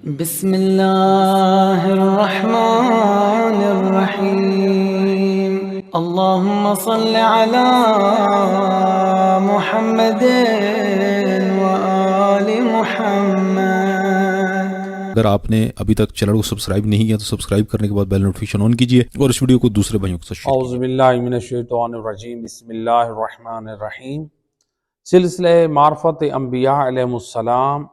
بسم اللہ الرحمن الرحیم اللہم صل علی محمد وآل محمد۔ اگر آپ نے ابھی تک چینل کو سبسکرائب نہیں کیا تو سبسکرائب کرنے کے بعد بیل نوٹیفیکیشن آن کیجئے اور اس ویڈیو کو دوسرے بھائیوں کے ساتھ شیئر اعوذ باللہ من الشیطان الرجیم، بسم اللہ الرحمن الرحیم۔ سلسلہ معرفت انبیاء علیہ السلام،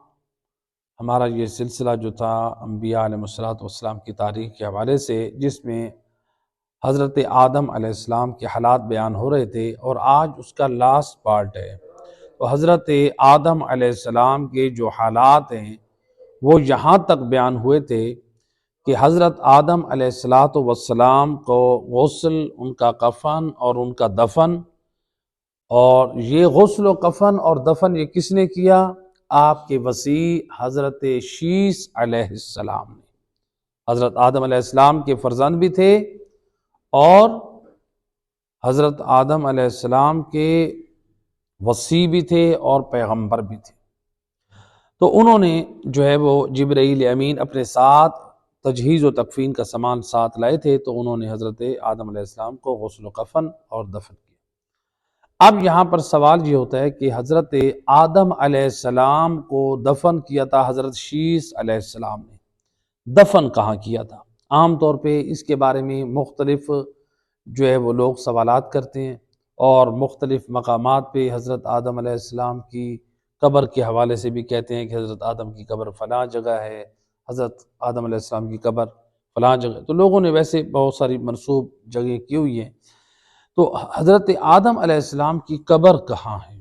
ہمارا یہ سلسلہ جو تھا انبیاء علیہ السلام کی تاریخ کے حوالے سے، جس میں حضرت آدم علیہ السلام کے حالات بیان ہو رہے تھے، اور آج اس کا لاسٹ پارٹ ہے۔ تو حضرت آدم علیہ السلام کے جو حالات ہیں وہ یہاں تک بیان ہوئے تھے کہ حضرت آدم علیہ السلام کو غسل، ان کا کفن اور ان کا دفن، اور یہ غسل و کفن اور دفن یہ کس نے کیا؟ آپ کے وصی حضرت شیث علیہ السلام نے۔ حضرت آدم علیہ السلام کے فرزند بھی تھے اور حضرت آدم علیہ السلام کے وصی بھی تھے اور پیغمبر بھی تھے۔ تو انہوں نے جو ہے وہ جبرائیل امین اپنے ساتھ تجہیز و تکفین کا سامان ساتھ لائے تھے، تو انہوں نے حضرت آدم علیہ السلام کو غسل و کفن اور دفن کیا۔ اب یہاں پر سوال یہ ہوتا ہے کہ حضرت آدم علیہ السلام کو دفن کیا تھا حضرت شیث علیہ السلام نے، دفن کہاں کیا تھا؟ عام طور پہ اس کے بارے میں مختلف جو ہے وہ لوگ سوالات کرتے ہیں، اور مختلف مقامات پہ حضرت آدم علیہ السلام کی قبر کے حوالے سے بھی کہتے ہیں کہ حضرت آدم کی قبر فلاں جگہ ہے، حضرت آدم علیہ السلام کی قبر فلاں جگہ۔ تو لوگوں نے ویسے بہت ساری منسوب جگہیں کی ہوئی ہیں۔ تو حضرت آدم علیہ السلام کی قبر کہاں ہے؟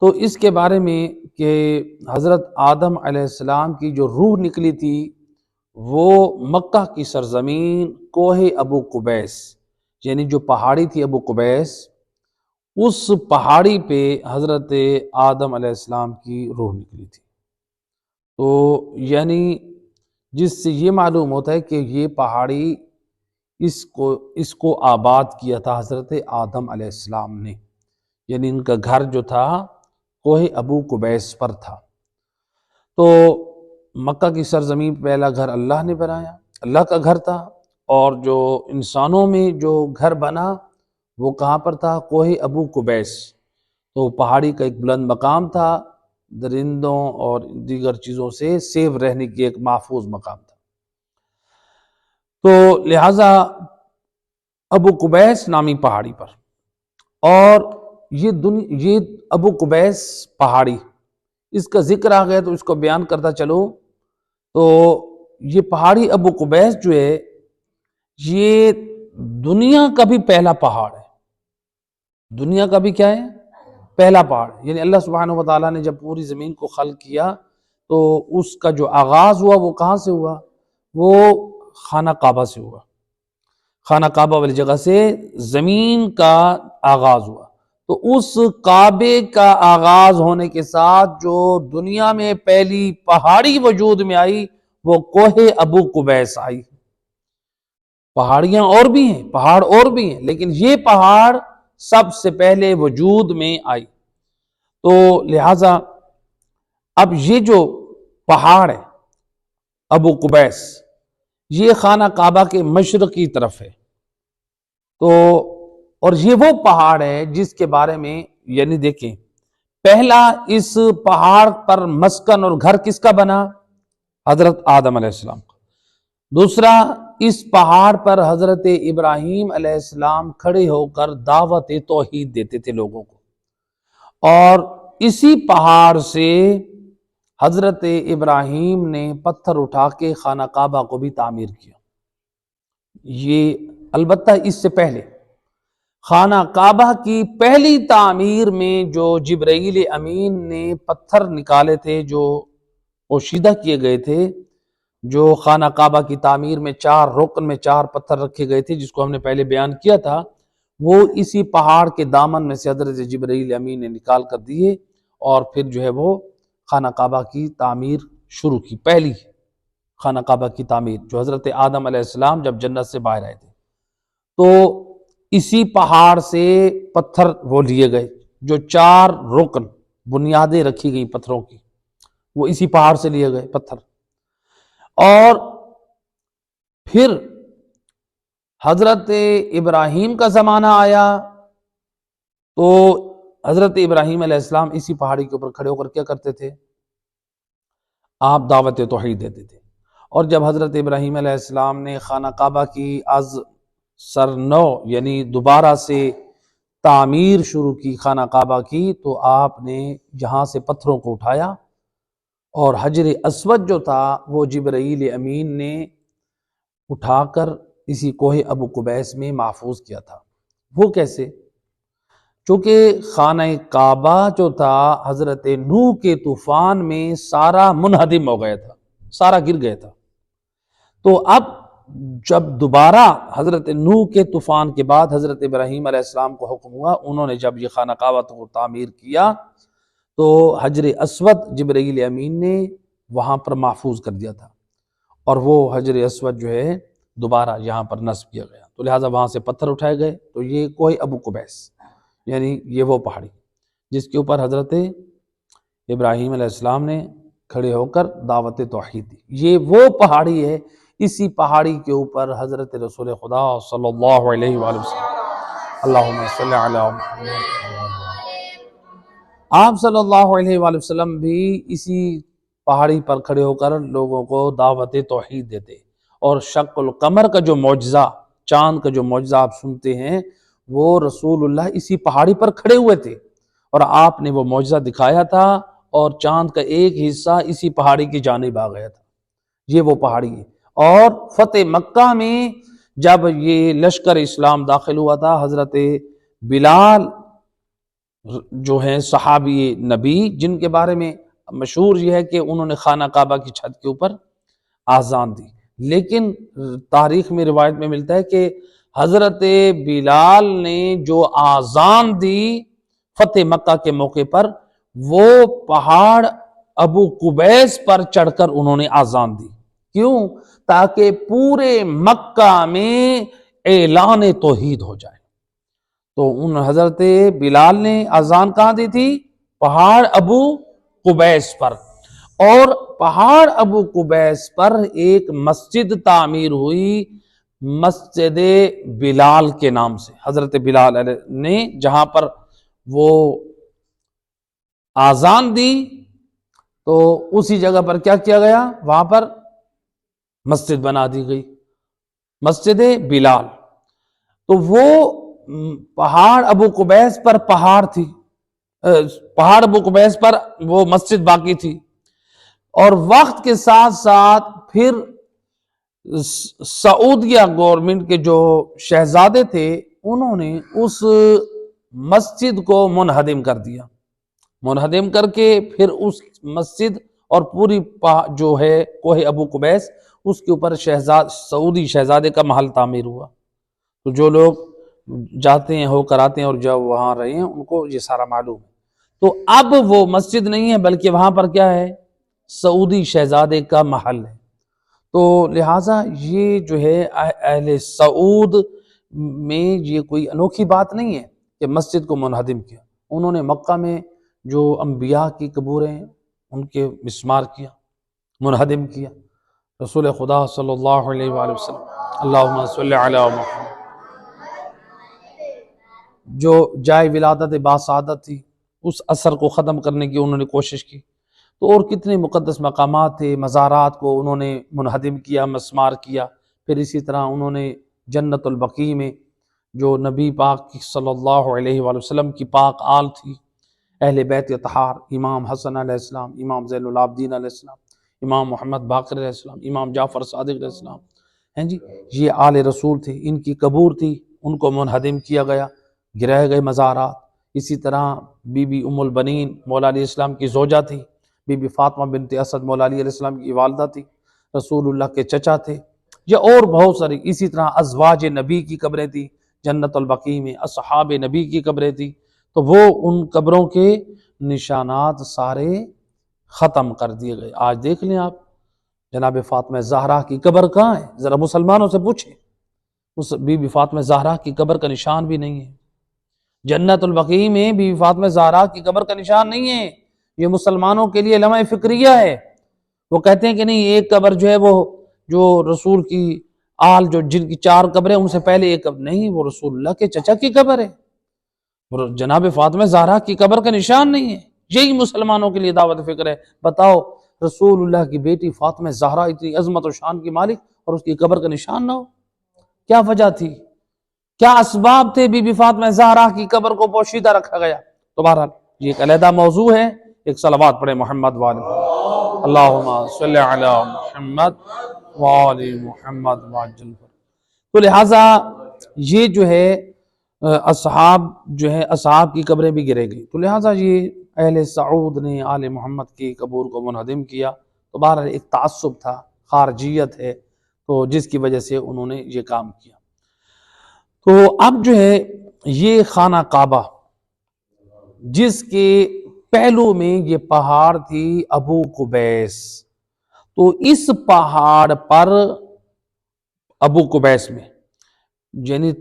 تو اس کے بارے میں کہ حضرت آدم علیہ السلام کی جو روح نکلی تھی وہ مکہ کی سرزمین کوہ ابو قبیس، یعنی جو پہاڑی تھی ابو قبیس، اس پہاڑی پہ حضرت آدم علیہ السلام کی روح نکلی تھی۔ تو یعنی جس سے یہ معلوم ہوتا ہے کہ یہ پہاڑی اس کو آباد کیا تھا حضرت آدم علیہ السلام نے، یعنی ان کا گھر جو تھا کوہ ابو قبیس پر تھا۔ تو مکہ کی سرزمین پہ پہلا گھر اللہ نے بنایا، اللہ کا گھر تھا، اور جو انسانوں میں جو گھر بنا وہ کہاں پر تھا؟ کوہ ابو قبیس۔ تو پہاڑی کا ایک بلند مقام تھا، درندوں اور دیگر چیزوں سے سیف رہنے کی ایک محفوظ مقام تھا۔ تو لہٰذا ابو قبیس نامی پہاڑی پر، اور یہ ابو قبیس پہاڑی، اس کا ذکر آ گیا تو اس کو بیان کرتا چلو۔ تو یہ پہاڑی ابو قبیس جو ہے یہ دنیا کا بھی پہلا پہاڑ ہے۔ دنیا کا بھی کیا ہے؟ پہلا پہاڑ۔ یعنی اللہ سبحانہ وتعالیٰ نے جب پوری زمین کو خلق کیا تو اس کا جو آغاز ہوا وہ کہاں سے ہوا؟ وہ خانہ کعبہ سے ہوا۔ خانہ کعبہ والی جگہ سے زمین کا آغاز ہوا۔ تو اس کعبے کا آغاز ہونے کے ساتھ جو دنیا میں پہلی پہاڑی وجود میں آئی وہ کوہ ابو قبیس آئی۔ پہاڑیاں اور بھی ہیں، پہاڑ اور بھی ہیں، لیکن یہ پہاڑ سب سے پہلے وجود میں آئی۔ تو لہٰذا اب یہ جو پہاڑ ہے ابو قبیس، یہ خانہ کعبہ کے مشرقی طرف ہے۔ تو اور یہ وہ پہاڑ ہے جس کے بارے میں یعنی دیکھیں، پہلا اس پہاڑ پر مسکن اور گھر کس کا بنا؟ حضرت آدم علیہ السلام کا۔ دوسرا، اس پہاڑ پر حضرت ابراہیم علیہ السلام کھڑے ہو کر دعوت توحید دیتے تھے لوگوں کو، اور اسی پہاڑ سے حضرت ابراہیم نے پتھر اٹھا کے خانہ کعبہ کو بھی تعمیر کیا۔ یہ البتہ اس سے پہلے خانہ کعبہ کی پہلی تعمیر میں جو جبرائیل امین نے پتھر نکالے تھے، جو پوشیدہ کیے گئے تھے، جو خانہ کعبہ کی تعمیر میں 4 رکن میں 4 پتھر رکھے گئے تھے، جس کو ہم نے پہلے بیان کیا تھا، وہ اسی پہاڑ کے دامن میں سے حضرت جبرائیل امین نے نکال کر دیے، اور پھر جو ہے وہ خانہ کعبہ کی تعمیر شروع کی۔ پہلی خانہ کعبہ کی تعمیر جو حضرت آدم علیہ السلام جب جنت سے باہر آئے تھے، تو اسی پہاڑ سے پتھر وہ لیے گئے، جو 4 رکن بنیادیں رکھی گئی پتھروں کی، وہ اسی پہاڑ سے لیے گئے پتھر۔ اور پھر حضرت ابراہیم کا زمانہ آیا تو حضرت ابراہیم علیہ السلام اسی پہاڑی کے اوپر کھڑے ہو کر کیا کرتے تھے؟ آپ دعوت توحید دیتے تھے۔ اور جب حضرت ابراہیم علیہ السلام نے خانہ کعبہ کی از سر نو یعنی دوبارہ سے تعمیر شروع کی خانہ کعبہ کی، تو آپ نے جہاں سے پتھروں کو اٹھایا اور حجر اسود جو تھا وہ جبرائیل امین نے اٹھا کر اسی کوہ ابو قبیس میں محفوظ کیا تھا۔ وہ کیسے؟ چونکہ خانہ کعبہ جو تھا حضرت نوح کے طوفان میں سارا منہدم ہو گیا تھا، سارا گر گیا تھا۔ تو اب جب دوبارہ حضرت نوح کے طوفان کے بعد حضرت ابراہیم علیہ السلام کو حکم ہوا، انہوں نے جب یہ خانہ کعبہ کو تعمیر کیا تو حجر اسود جبرائیل امین نے وہاں پر محفوظ کر دیا تھا، اور وہ حجر اسود جو ہے دوبارہ یہاں پر نصب کیا گیا، تو لہٰذا وہاں سے پتھر اٹھائے گئے۔ تو یہ کوہ ابو قبیس یعنی یہ وہ پہاڑی جس کے اوپر حضرت ابراہیم علیہ السلام نے کھڑے ہو کر دعوت توحید دی، یہ وہ پہاڑی ہے۔ اسی پہاڑی کے اوپر حضرت رسول خدا صلی اللہ علیہ وآلہ وسلم اللہم صلی علی محمد، آپ صلی اللہ علیہ وآلہ وسلم بھی اسی پہاڑی پر کھڑے ہو کر لوگوں کو دعوت توحید دیتے، اور شق القمر کا جو معجزہ، چاند کا جو معجزہ آپ سنتے ہیں، وہ رسول اللہ اسی پہاڑی پر کھڑے ہوئے تھے اور آپ نے وہ معجزہ دکھایا تھا، اور چاند کا ایک حصہ اسی پہاڑی کی جانب آ گیا تھا۔ یہ وہ پہاڑی ہے۔ اور فتح مکہ میں جب یہ لشکر اسلام داخل ہوا تھا، حضرت بلال جو ہیں صحابی نبی، جن کے بارے میں مشہور یہ ہے کہ انہوں نے خانہ کعبہ کی چھت کے اوپر آذان دی، لیکن تاریخ میں روایت میں ملتا ہے کہ حضرت بلال نے جو آذان دی فتح مکہ کے موقع پر، وہ پہاڑ ابو قبیس پر چڑھ کر انہوں نے آذان دی۔ کیوں؟ تاکہ پورے مکہ میں اعلان توحید ہو جائے۔ تو ان حضرت بلال نے اذان کہاں دی تھی؟ پہاڑ ابو قبیس پر، اور پہاڑ ابو قبیس پر ایک مسجد تعمیر ہوئی، مسجد بلال کے نام سے، حضرت بلال نے جہاں پر وہ اذان دی تو اسی جگہ پر کیا کیا گیا؟ وہاں پر مسجد بنا دی گئی، مسجد بلال۔ تو وہ پہاڑ ابو قبیس پر پہاڑ تھی، پہاڑ ابو قبیس پر وہ مسجد باقی تھی، اور وقت کے ساتھ ساتھ پھر سعودیہ گورنمنٹ کے جو شہزادے تھے، انہوں نے اس مسجد کو منہدم کر دیا، منہدم کر کے پھر اس مسجد اور پوری جو ہے کوہ ابو قبیس، اس کے اوپر سعودی شہزادے کا محل تعمیر ہوا۔ تو جو لوگ جاتے ہیں ہو کر آتے ہیں اور جب وہاں رہے ہیں ان کو یہ سارا معلوم ہے۔ تو اب وہ مسجد نہیں ہے بلکہ وہاں پر کیا ہے؟ سعودی شہزادے کا محل ہے۔ تو لہٰذا یہ جو ہے اہل سعود میں یہ کوئی انوکھی بات نہیں ہے کہ مسجد کو منہدم کیا، انہوں نے مکہ میں جو انبیاء کی قبوریں ہیں ان کے مسمار کیا، منہدم کیا۔ رسول خدا صلی اللہ علیہ وآلہ وسلم اللہم صلی علی محمد، جو جائے ولادت باسعادت تھی، اس اثر کو ختم کرنے کی انہوں نے کوشش کی، تو اور کتنے مقدس مقامات تھے، مزارات کو انہوں نے منہدم کیا، مسمار کیا۔ پھر اسی طرح انہوں نے جنت البقیع میں جو نبی پاک صلی اللہ علیہ وآلہ وسلم کی پاک آل تھی، اہل بیت اطہار، امام حسن علیہ السلام، امام زین العابدین علیہ السلام، امام محمد باقر علیہ السلام، امام جعفر صادق علیہ السلام، ہیں جی، یہ آل رسول تھے، ان کی قبور تھی، ان کو منہدم کیا گیا، گرائے گئے مزارات۔ اسی طرح بی بی ام البنین مولا علیہ السلام کی زوجہ تھی، بی بی فاطمہ بنت اسد مولا علیہ السلام کی والدہ تھی، رسول اللہ کے چچا تھے، یہ اور بہت ساری۔ اسی طرح ازواج نبی کی قبریں تھی جنت البقیع میں، اصحاب نبی کی قبریں تھی، تو وہ ان قبروں کے نشانات سارے ختم کر دیے گئے۔ آج دیکھ لیں آپ جناب فاطمہ زہرا کی قبر کہاں ہے؟ ذرا مسلمانوں سے پوچھیں، اس بی بی فاطمہ زہرا کی قبر کا نشان بھی نہیں ہے۔ جنت البقیع میں بی بی فاطمہ زہرا کی قبر کا نشان نہیں ہے، یہ مسلمانوں کے لیے لمحہ فکریہ ہے۔ وہ کہتے ہیں کہ نہیں ایک قبر جو ہے وہ جو رسول کی آل جو جن کی 4 قبریں ان سے پہلے ایک قبر نہیں، وہ رسول اللہ کے چچا کی قبر ہے، وہ جناب فاطمہ زہرا کی قبر کا نشان نہیں ہے۔ یہی مسلمانوں کے لیے دعوت فکر ہے۔ بتاؤ رسول اللہ کی بیٹی فاطمہ زہرا اتنی عظمت و شان کی مالک اور اس کی قبر کا نشان نہ ہو، کیا وجہ تھی، کیا اسباب تھے بی بی فاطمہ زہرا کی قبر کو پوشیدہ رکھا گیا؟ تو بہرحال یہ ایک علیحدہ موضوع ہے۔ ایک صلوات پڑھے محمد والے اللہم صلی علی محمد وآل محمد وعجل۔ تو لہٰذا یہ جو ہے اصحاب کی قبریں بھی گرے گئی، تو لہٰذا یہ اہل سعود نے آل محمد کی قبور کو منہدم کیا۔ تو بہرحال ایک تعصب تھا، خارجیت ہے، تو جس کی وجہ سے انہوں نے یہ کام کیا۔ تو اب جو ہے یہ خانہ کعبہ جس کے پہلو میں یہ پہاڑ تھی ابو قبیس، تو اس پہاڑ پر ابو قبیس میں یعنی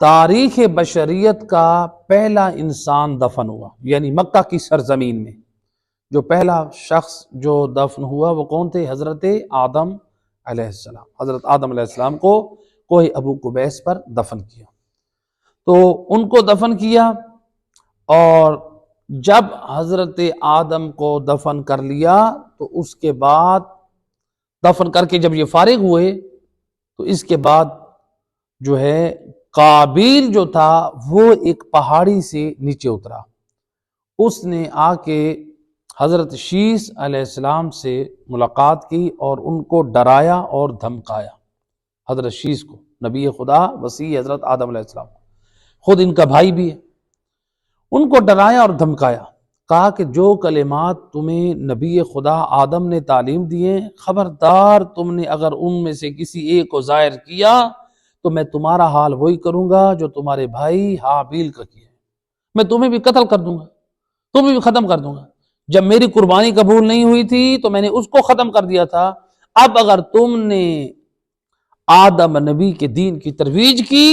تاریخ بشریت کا پہلا انسان دفن ہوا، یعنی مکہ کی سرزمین میں جو پہلا شخص جو دفن ہوا وہ کون تھے؟ حضرت آدم علیہ السلام۔ حضرت آدم علیہ السلام کو کوہ ابو قبیس پر دفن کیا، تو ان کو دفن کیا، اور جب حضرت آدم کو دفن کر لیا تو اس کے بعد دفن کر کے جب یہ فارغ ہوئے تو اس کے بعد جو ہے قابیل جو تھا وہ ایک پہاڑی سے نیچے اترا، اس نے آ کے حضرت شیس علیہ السلام سے ملاقات کی اور ان کو ڈرایا اور دھمکایا۔ حضرت شیس کو، نبی خدا وسیع حضرت آدم علیہ السلام، خود ان کا بھائی بھی ہے، ان کو ڈرایا اور دھمکایا، کہا کہ جو کلمات تمہیں نبی خدا آدم نے تعلیم دیے، خبردار تم نے اگر ان میں سے کسی ایک کو ظاہر کیا تو میں تمہارا حال وہی کروں گا جو تمہارے بھائی حابیل کا کیا ہے، میں تمہیں بھی قتل کر دوں گا، تمہیں بھی ختم کر دوں گا۔ جب میری قربانی قبول نہیں ہوئی تھی تو میں نے اس کو ختم کر دیا تھا، اب اگر تم نے آدم نبی کے دین کی ترویج کی،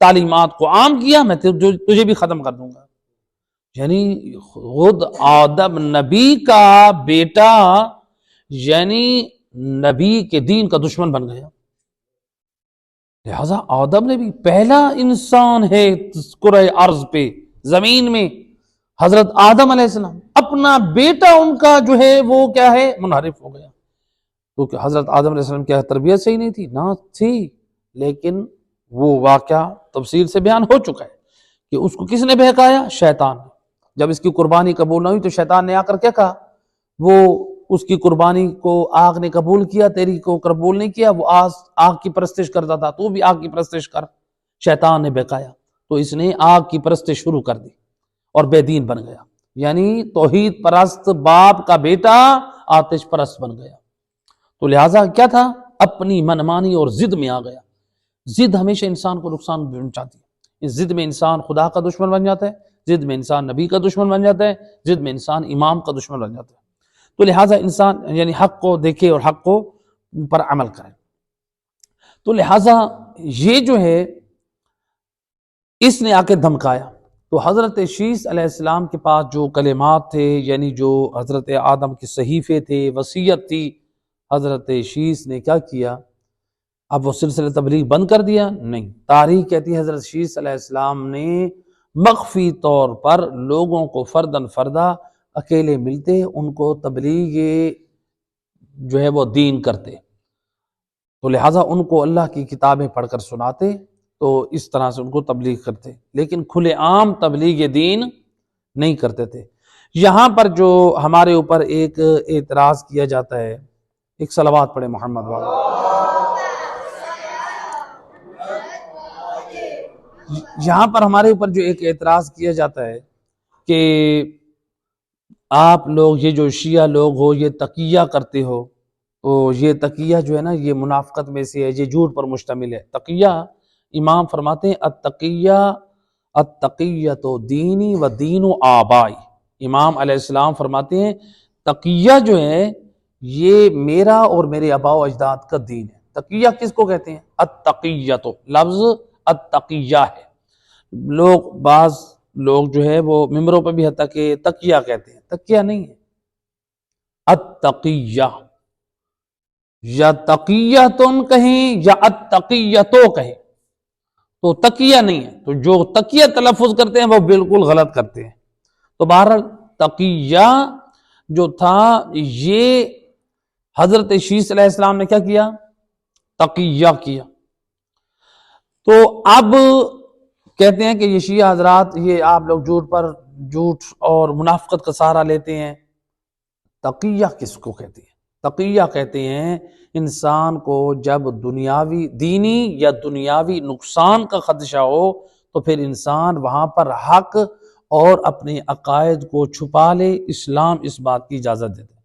تعلیمات کو عام کیا، میں تجھے بھی ختم کر دوں گا۔ یعنی خود آدم نبی کا بیٹا یعنی نبی کے دین کا دشمن بن گیا۔ لہذا آدم نبی پہلا انسان ہے کرۂ ارض پہ، زمین میں، حضرت آدم علیہ السلام، اپنا بیٹا ان کا جو ہے وہ کیا ہے منحرف ہو گیا، کیونکہ حضرت آدم علیہ السلام کیا تربیت صحیح نہیں تھی، نہ تھی، لیکن وہ واقعہ تفصیل سے بیان ہو چکا ہے کہ اس کو کس نے بہکایا؟ شیطان نے۔ جب اس کی قربانی قبول نہ ہوئی تو شیطان نے آ کر کیا کہا؟ وہ اس کی قربانی کو آگ نے قبول کیا، تیری کو قبول نہیں کیا، وہ آگ کی پرستش کرتا تھا، تو بھی آگ کی پرستش کر۔ شیطان نے بہکایا تو اس نے آگ کی پرستش شروع کر دی اور بے دین بن گیا، یعنی توحید پرست باپ کا بیٹا آتش پرست بن گیا۔ تو لہٰذا کیا تھا؟ اپنی منمانی اور ضد میں آ گیا۔ ضد ہمیشہ انسان کو نقصان پہنچاتی ہے، اس ضد میں انسان خدا کا دشمن بن جاتا ہے، ضد میں انسان نبی کا دشمن بن جاتا ہے، ضد میں انسان امام کا دشمن بن جاتا ہے۔ تو لہٰذا انسان یعنی حق کو دیکھے اور حق کو پر عمل کرے۔ تو لہٰذا یہ جو ہے اس نے آ کے دھمکایا، تو حضرت شیس علیہ السلام کے پاس جو کلمات تھے، یعنی جو حضرت آدم کے صحیفے تھے، وصیت تھی، حضرت شیس نے کیا کیا؟ اب وہ سلسلہ تبلیغ بند کر دیا؟ نہیں، تاریخ کہتی ہے حضرت شیس علیہ السلام نے مخفی طور پر لوگوں کو فرداً فردہ اکیلے ملتے، ان کو تبلیغ جو ہے وہ دین کرتے، تو لہٰذا ان کو اللہ کی کتابیں پڑھ کر سناتے، تو اس طرح سے ان کو تبلیغ کرتے، لیکن کھلے عام تبلیغ دین نہیں کرتے تھے۔ یہاں پر جو ہمارے اوپر ایک اعتراض کیا جاتا ہے، ایک صلوات پڑھے محمد والا، یہاں پر ہمارے اوپر جو ایک اعتراض کیا جاتا ہے کہ آپ لوگ یہ جو شیعہ لوگ ہو یہ تقیہ کرتے ہو، تو یہ تقیہ جو ہے نا یہ منافقت میں سے ہے، یہ جھوٹ پر مشتمل ہے۔ تقیہ امام فرماتے ہیں التقیۃ دینی و دین آبائی، امام علیہ السلام فرماتے ہیں تقیہ جو ہے یہ میرا اور میرے آباء و اجداد کا دین ہے۔ تقیہ کس کو کہتے ہیں؟ التقیۃ، لفظ التقیہ ہے، بعض لوگ جو ہے وہ ممبروں پہ بھی حتیٰ کہ تقیہ کہتے ہیں، تقیہ نہیں ہے، التقیہ یا تقیتن کہیں یا اتقیتو کہیں، تو تقیہ نہیں ہے، تو جو تقیہ تلفظ کرتے ہیں وہ بالکل غلط کرتے ہیں۔ تو بہرحال تقیہ جو تھا یہ حضرت شیس علیہ السلام نے کیا کیا؟ تقیہ کیا۔ تو اب کہتے ہیں کہ یہ شیعہ حضرات، یہ آپ لوگ جھوٹ اور منافقت کا سہارا لیتے ہیں۔ تقیہ کس کو کہتے ہیں؟ تقیہ کہتے ہیں انسان کو جب دینی یا دنیاوی نقصان کا خدشہ ہو تو پھر انسان وہاں پر حق اور اپنے عقائد کو چھپا لے۔ اسلام اس بات کی اجازت دیتا ہے۔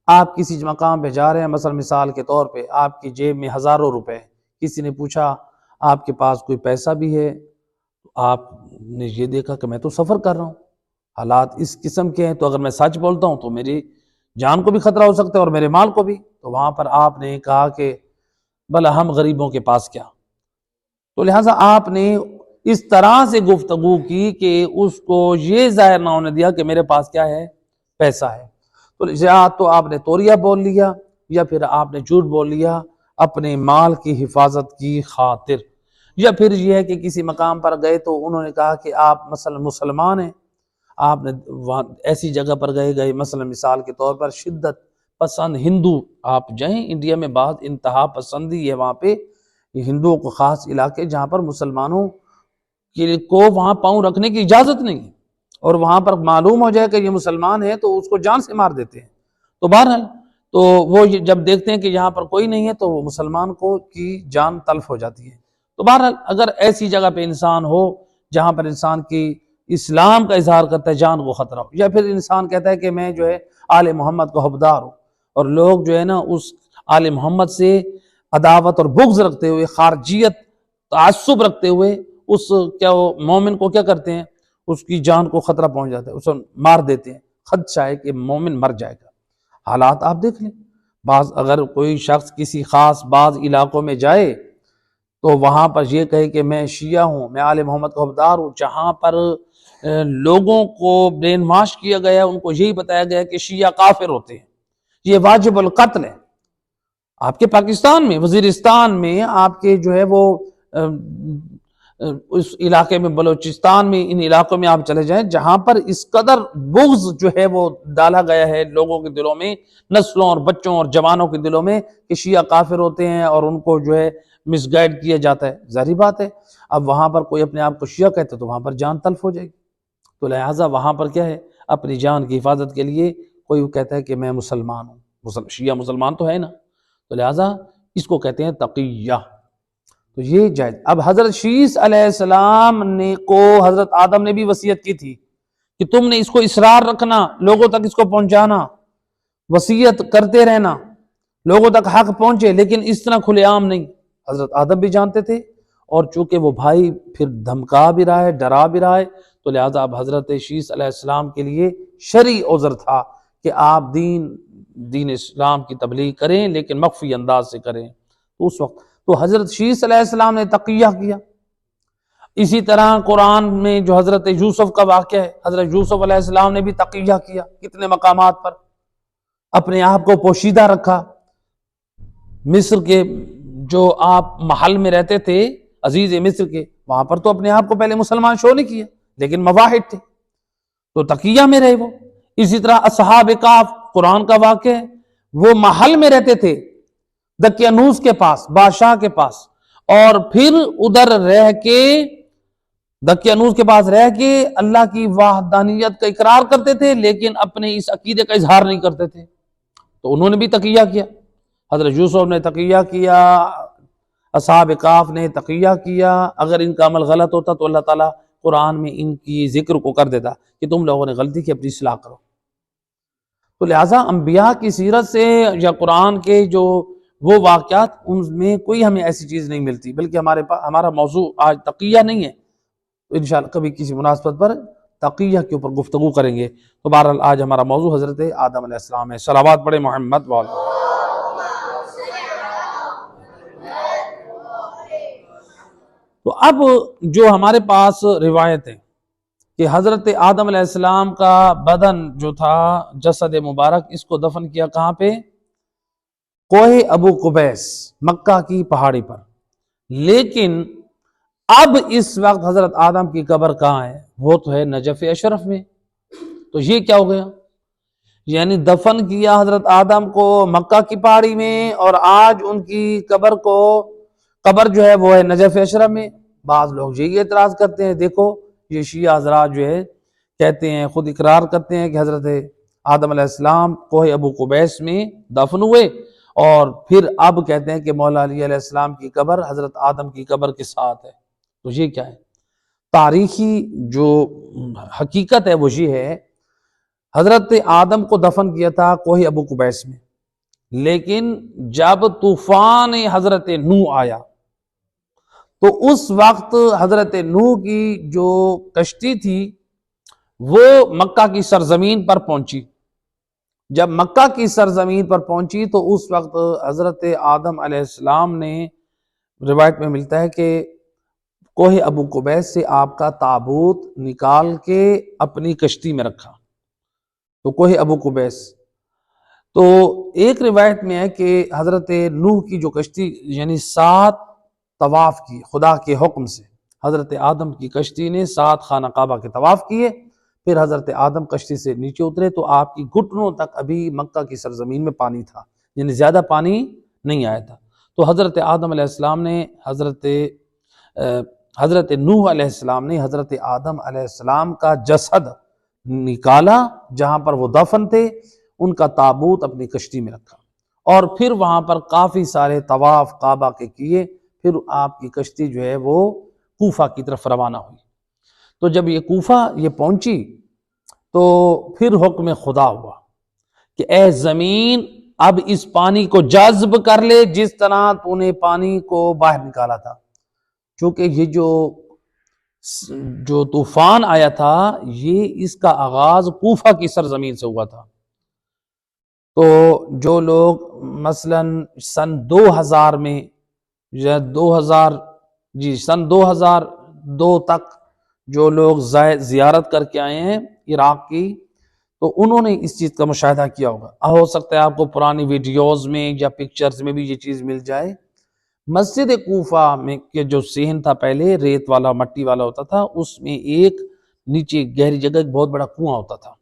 آپ کسی مقام پہ جا رہے ہیں، مثلا مثال کے طور پہ آپ کی جیب میں ہزاروں روپے، کسی نے پوچھا آپ کے پاس کوئی پیسہ بھی ہے؟ آپ نے یہ دیکھا کہ میں تو سفر کر رہا ہوں، حالات اس قسم کے ہیں، تو اگر میں سچ بولتا ہوں تو میری جان کو بھی خطرہ ہو سکتا ہے اور میرے مال کو بھی۔ تو وہاں پر آپ نے کہا کہ بھلا ہم غریبوں کے پاس کیا؟ تو لہٰذا آپ نے اس طرح سے گفتگو کی کہ اس کو یہ ظاہر نہ ہونے دیا کہ میرے پاس کیا ہے؟ پیسہ ہے۔ تو یا تو آپ نے توریہ بول لیا یا پھر آپ نے جھوٹ بول لیا اپنے مال کی حفاظت کی خاطر، یا پھر یہ ہے کہ کسی مقام پر گئے تو انہوں نے کہا کہ آپ مثلا مسلمان ہیں، آپ نے وہاں ایسی جگہ پر گئے مثلا مثال کے طور پر شدت پسند ہندو، آپ جائیں انڈیا میں بعض انتہا پسندی ہے وہاں پہ، ہندوؤں کو خاص علاقے جہاں پر مسلمانوں کو وہاں پاؤں رکھنے کی اجازت نہیں ہے، اور وہاں پر معلوم ہو جائے کہ یہ مسلمان ہے تو اس کو جان سے مار دیتے ہیں۔ تو بہرحال تو وہ جب دیکھتے ہیں کہ یہاں پر کوئی نہیں ہے تو وہ مسلمان کی جان تلف ہو جاتی ہے۔ تو بہرحال اگر ایسی جگہ پہ انسان ہو جہاں پر انسان کی اسلام کا اظہار کرتا ہے، جان کو خطرہ ہو، یا پھر انسان کہتا ہے کہ میں جو ہے آل محمد کا حبدار ہوں، اور لوگ جو ہے نا اس آل محمد سے عداوت اور بغض رکھتے ہوئے، خارجیت تعصب رکھتے ہوئے اس وہ مومن کو کیا کرتے ہیں؟ اس کی جان کو خطرہ پہنچ جاتا ہے، اسے مار دیتے ہیں، خدشہ ہے کہ مومن مر جائے گا۔ حالات آپ دیکھ لیں، اگر کوئی شخص کسی خاص بعض علاقوں میں جائے تو وہاں پر یہ کہے کہ میں شیعہ ہوں، میں آل محمد کا حبدار ہوں، جہاں پر لوگوں کو برین واش کیا گیا، ان کو یہی بتایا گیا کہ شیعہ کافر ہوتے ہیں، یہ واجب القتل ہے۔ آپ کے پاکستان میں، وزیرستان میں، آپ کے جو ہے وہ اس علاقے میں، بلوچستان میں، ان علاقوں میں آپ چلے جائیں جہاں پر اس قدر بغض جو ہے وہ ڈالا گیا ہے لوگوں کے دلوں میں، نسلوں اور بچوں اور جوانوں کے دلوں میں، کہ شیعہ کافر ہوتے ہیں اور ان کو جو ہے مس گائیڈ کیا جاتا ہے۔ ظاہری بات ہے اب وہاں پر کوئی اپنے آپ کو شیعہ کہتا ہے تو وہاں پر جان تلف ہو جائے گی۔ تو لہٰذا وہاں پر کیا ہے؟ اپنی جان کی حفاظت کے لیے کوئی کہتا ہے کہ میں مسلمان ہوں، شیعہ مسلمان تو ہے نا، تو لہٰذا اس کو کہتے ہیں تقیہ۔ تو یہ جائز۔ اب حضرت شیس علیہ السلام کو حضرت آدم نے بھی وصیت کی تھی کہ تم نے اس کو اسرار رکھنا، لوگوں تک اس کو پہنچانا، وصیت کرتے رہنا، لوگوں تک حق پہنچے، لیکن اس طرح کھلے عام نہیں۔ حضرت آدم بھی جانتے تھے، اور چونکہ وہ بھائی پھر دھمکا بھی رہا ہے، ڈرا بھی رہا ہے، تو لہٰذا اب حضرت شیس علیہ السلام کے لیے شرعی عذر تھا کہ آپ دین اسلام کی تبلیغ کریں لیکن مخفی انداز سے کریں۔ تو اس وقت تو حضرت شیس علیہ السلام نے تقیہ کیا۔ اسی طرح قرآن میں جو حضرت یوسف کا واقعہ ہے، حضرت یوسف علیہ السلام نے بھی تقیہ کیا، کتنے مقامات پر اپنے آپ کو پوشیدہ رکھا۔ مصر کے جو آپ محل میں رہتے تھے، عزیز مصر کے، وہاں پر تو اپنے آپ کو پہلے مسلمان شو نہیں کیا، لیکن مواحد تھے تو تقیہ میں رہے وہ۔ اسی طرح اصحاب کہف قرآن کا واقعہ ہے، وہ محل میں رہتے تھے دقیانوس کے پاس، بادشاہ کے پاس، اور پھر ادھر رہ کے دقیانوس کے پاس رہ کے اللہ کی وحدانیت کا اقرار کرتے تھے، لیکن اپنے اس عقیدے کا اظہار نہیں کرتے تھے، تو انہوں نے بھی تقیہ کیا۔ حضرت یوسف نے تقیہ کیا، اصحاب کہف نے تقیہ کیا۔ اگر ان کا عمل غلط ہوتا تو اللہ تعالیٰ قرآن میں ان کی ذکر کو کر دیتا کہ تم لوگوں نے غلطی کی، اپنی اصلاح کرو۔ تو لہٰذا انبیاء کی سیرت سے یا قرآن کے جو وہ واقعات، ان میں کوئی ہمیں ایسی چیز نہیں ملتی، بلکہ ہمارا موضوع آج تقیہ نہیں ہے، تو انشاءاللہ کبھی کسی مناسبت پر تقیہ کے اوپر گفتگو کریں گے۔ تو بہرحال آج ہمارا موضوع حضرت آدم علیہ السلام ہے۔ صلوات پڑھیں محمد والے۔ تو اب جو ہمارے پاس روایت ہے کہ حضرت آدم علیہ السلام کا بدن جو تھا، جسد مبارک، اس کو دفن کیا کہاں پہ؟ کوہ ابو قبیس مکہ کی پہاڑی پر، لیکن اب اس وقت حضرت آدم کی قبر کہاں ہے؟ وہ تو ہے نجف اشرف میں۔ تو یہ کیا ہو گیا؟ یعنی دفن کیا حضرت آدم کو مکہ کی پہاڑی میں، اور آج ان کی قبر جو ہے وہ ہے نجف اشرف میں۔ بعض لوگ یہی اعتراض کرتے ہیں، دیکھو یہ شیعہ حضرات جو ہے کہتے ہیں، خود اقرار کرتے ہیں کہ حضرت آدم علیہ السلام کوہ ابو قبیس میں دفن ہوئے، اور پھر اب کہتے ہیں کہ مولا علی علیہ السلام کی قبر حضرت آدم کی قبر کے ساتھ ہے۔ تو یہ کیا ہے؟ تاریخی جو حقیقت ہے وہ یہ ہے، حضرت آدم کو دفن کیا تھا کوہ ابو قبیس میں، لیکن جب طوفان حضرت نوح آیا تو اس وقت حضرت نوح کی جو کشتی تھی وہ مکہ کی سرزمین پر پہنچی۔ جب مکہ کی سرزمین پر پہنچی تو اس وقت حضرت آدم علیہ السلام نے، روایت میں ملتا ہے کہ کوہ ابو قبیس سے آپ کا تابوت نکال کے اپنی کشتی میں رکھا، تو کوہ ابو قبیس۔ تو ایک روایت میں ہے کہ حضرت نوح کی جو کشتی یعنی 7 طواف کی خدا کے حکم سے، حضرت آدم کی کشتی نے 7 خانہ کعبہ کے طواف کیے، پھر حضرت آدم کشتی سے نیچے اترے تو آپ کی گھٹنوں تک ابھی مکہ کی سرزمین میں پانی تھا، یعنی زیادہ پانی نہیں آیا تھا۔ تو حضرت آدم علیہ السلام نے حضرت نوح علیہ السلام نے حضرت آدم علیہ السلام کا جسد نکالا، جہاں پر وہ دفن تھے، ان کا تابوت اپنی کشتی میں رکھا، اور پھر وہاں پر کافی سارے طواف کعبہ کے کیے، پھر آپ کی کشتی جو ہے وہ کوفہ کی طرف روانہ ہوئی۔ تو جب یہ کوفہ یہ پہنچی تو پھر حکم خدا ہوا کہ اے زمین اب اس پانی کو جذب کر لے جس طرح تو نے پانی کو باہر نکالا تھا، چونکہ یہ جو طوفان آیا تھا یہ اس کا آغاز کوفہ کی سرزمین سے ہوا تھا۔ تو جو لوگ مثلا سن 2000 میں یا سن 2002 تک جو لوگ زیارت کر کے آئے ہیں عراق کی، تو انہوں نے اس چیز کا مشاہدہ کیا ہوگا۔ ہو سکتا ہے آپ کو پرانی ویڈیوز میں یا پکچرز میں بھی یہ چیز مل جائے۔ مسجد کوفہ میں کے جو صحن تھا پہلے ریت والا مٹی والا ہوتا تھا، اس میں ایک نیچے گہری جگہ ایک بہت بڑا کنواں ہوتا تھا،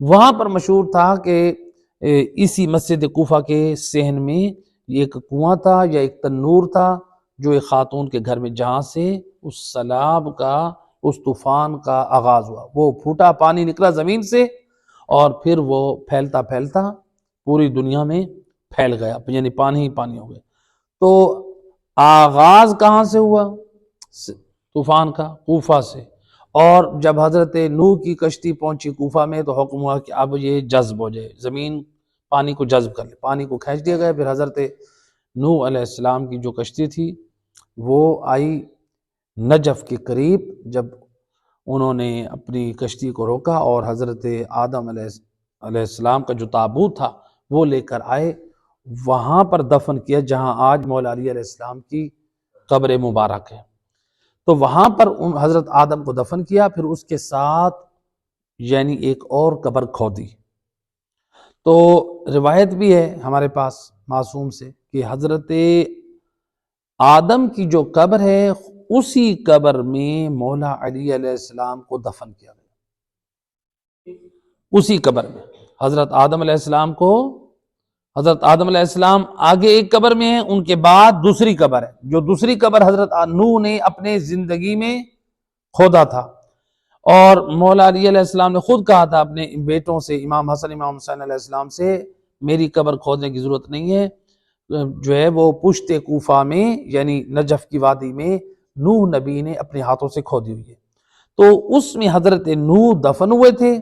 وہاں پر مشہور تھا کہ اسی مسجد کوفہ کے صحن میں ایک کنواں تھا یا ایک تنور تھا جو ایک خاتون کے گھر میں، جہاں سے اس سیلاب کا اس طوفان کا آغاز ہوا، وہ پھوٹا پانی نکلا زمین سے اور پھر وہ پھیلتا پھیلتا پوری دنیا میں پھیل گیا، یعنی پانی ہی پانی ہو گیا۔ تو آغاز کہاں سے ہوا طوفان کا؟ کوفہ سے، اور جب حضرت نوح کی کشتی پہنچی کوفہ میں تو حکم ہوا کہ اب یہ جذب ہو جائے، زمین پانی کو جذب کر لے، پانی کو کھینچ دیا گیا۔ پھر حضرت نوح علیہ السلام کی جو کشتی تھی وہ آئی نجف کے قریب، جب انہوں نے اپنی کشتی کو روکا اور حضرت آدم علیہ السلام کا جو تابوت تھا وہ لے کر آئے، وہاں پر دفن کیا جہاں آج مولا علی علیہ السلام کی قبر مبارک ہے۔ تو وہاں پر حضرت آدم کو دفن کیا، پھر اس کے ساتھ یعنی ایک اور قبر کھودی۔ تو روایت بھی ہے ہمارے پاس معصوم سے کہ حضرت آدم کی جو قبر ہے اسی قبر میں مولا علی علیہ السلام کو دفن کیا گیا، اسی قبر میں حضرت آدم علیہ السلام کو، حضرت آدم علیہ السلام آگے ایک قبر میں ہیں، ان کے بعد دوسری قبر ہے، جو دوسری قبر حضرت نوح نے اپنے زندگی میں کھودا تھا، اور مولا علی علیہ السلام نے خود کہا تھا اپنے بیٹوں سے، امام حسن امام حسین علیہ السلام سے، میری قبر کھودنے کی ضرورت نہیں ہے، جو ہے وہ پشت کوفہ میں یعنی نجف کی وادی میں نوح نبی نے اپنے ہاتھوں سے کھودی ہوئی ہے۔ تو اس میں حضرت نوح دفن ہوئے تھے،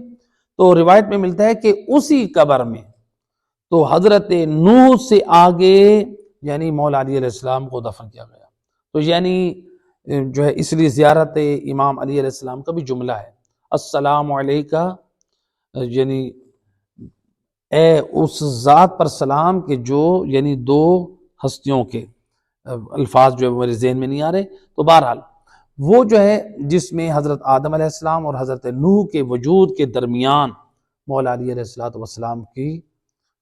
تو روایت میں ملتا ہے کہ اسی قبر میں تو حضرت نوح سے آگے یعنی مولا علی علیہ السلام کو دفن کیا گیا۔ تو یعنی جو ہے اس لیے زیارت امام علی علیہ السلام کا بھی جملہ ہے، السلام علیکہ، یعنی اے اس ذات پر سلام کہ جو یعنی 2 ہستیوں کے الفاظ جو ہے میرے ذہن میں نہیں آ رہے، تو بہرحال وہ جو ہے جس میں حضرت آدم علیہ السلام اور حضرت نوح کے وجود کے درمیان مولا علی علیہ السلام کی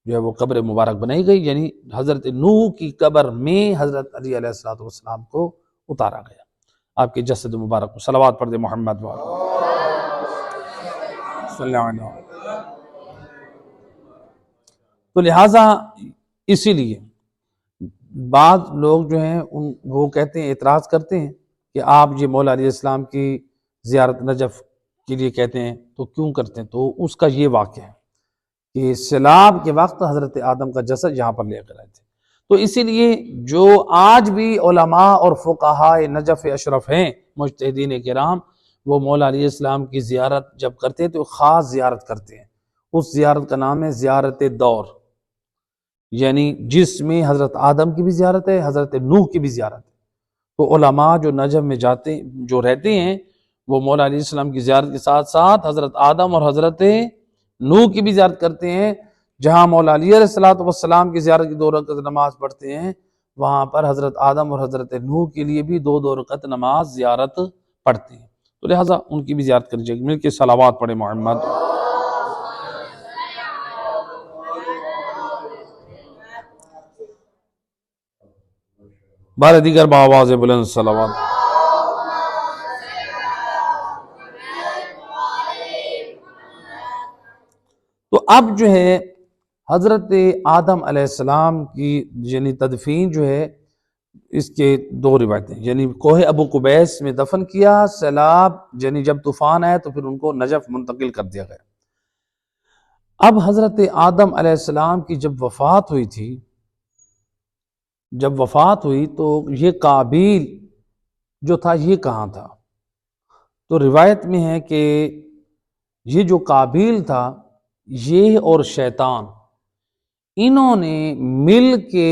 جو ہے وہ قبر مبارک بنائی گئی، یعنی حضرت نوح کی قبر میں حضرت علی علیہ السلام کو اتارا گیا۔ آپ کے جسد مبارک کو صلوات پڑھ دے محمد صلی اللہ علیہ وسلم۔ تو لہٰذا اسی لیے بعض لوگ جو ہیں وہ کہتے ہیں، اعتراض کرتے ہیں کہ آپ یہ مولا علیہ السلام کی زیارت نجف کے لیے کہتے ہیں، تو کیوں کرتے ہیں؟ تو اس کا یہ واقعہ ہے کہ سیلاب کے وقت حضرت آدم کا جسد یہاں پر لے کر آئے تھے، تو اسی لیے جو آج بھی علماء اور فقہاء نجف اشرف ہیں، مجتہدین کرام، وہ مولا علیہ السلام کی زیارت جب کرتے ہیں تو خاص زیارت کرتے ہیں۔ اس زیارت کا نام ہے زیارت دور، یعنی جس میں حضرت آدم کی بھی زیارت ہے، حضرت نوح کی بھی زیارت ہے۔ تو علماء جو نجف میں جاتے جو رہتے ہیں وہ مولا علیہ السلام کی زیارت کے ساتھ ساتھ حضرت آدم اور حضرت نوح کی بھی زیارت کرتے ہیں۔ جہاں مولا علی علیہ السلام کی زیارت کی 2 رکعت نماز پڑھتے ہیں، وہاں پر حضرت آدم اور حضرت نوح کے لیے بھی 2 رکعت نماز زیارت پڑھتے ہیں، تو لہٰذا ان کی بھی زیارت کرنی چاہیے۔ مل کے صلوات پڑھے محمد۔ بار دیگر بآواز بلند صلوات۔ تو اب جو ہے حضرت آدم علیہ السلام کی یعنی تدفین جو ہے، اس کے 2 روایتیں، یعنی کوہ ابو قبیس میں دفن کیا، سیلاب یعنی جب طوفان آیا تو پھر ان کو نجف منتقل کر دیا گیا۔ اب حضرت آدم علیہ السلام کی جب وفات ہوئی تھی، تو یہ قابیل جو تھا یہ کہاں تھا؟ تو روایت میں ہے کہ یہ جو قابیل تھا، یہ اور شیطان انہوں نے مل کے